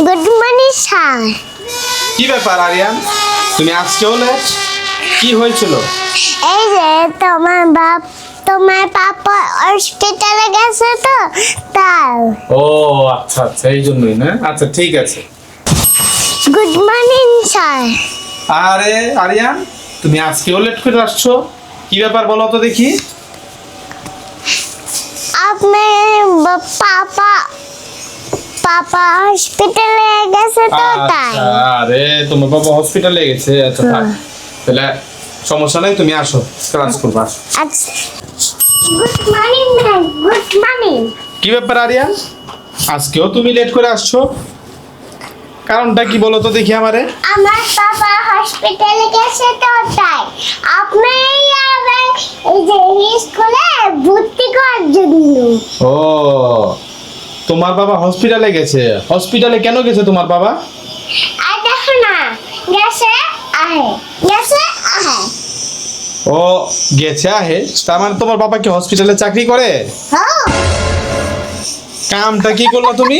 Good morning sir. কি ব্যাপার আরিয়ান, তুমি আজকেও লেট? কি হয়েছিল? এই যে তোমার পাপা হসপিটালে গেছে তো তাই। ও আচ্ছা আচ্ছা, এই জন্যই না? আচ্ছা ঠিক আছে। Good morning sir. আরে আরিয়ান, তুমি আজকেও লেট করে আসছো, কি ব্যাপার বলো তো দেখি। আপনার পাপা হসপিটালে গেছে তো তাই। আচ্ছা, আরে তোমার বাবা হসপিটালে গেছে, আচ্ছা থাক, তাহলে সমস্যা নেই, তুমি আসো ক্লাস করবা। আচ্ছা। Good morning ma'am, good morning. কি ব্যাপার আরিয়ান, আজকেও তুমি লেট করে আসছো, কারণটা কি বলো তো দেখি আমারে। আমার পাপা হসপিটালে গেছে তো তাই। আপনি আবার এই যে স্কুলে ভর্তি করার জন্য। ও, তোমার বাবা হসপিটালে গেছে? হসপিটালে কেন গেছে তোমার বাবা? আর দেখো না, গেছে আহে, গেছে আহে। ও গেছে আহে, তার মানে তোমার বাবা কি হসপিটালে চাকরি করে? হ্যাঁ। কামটা কি করলো তুমি?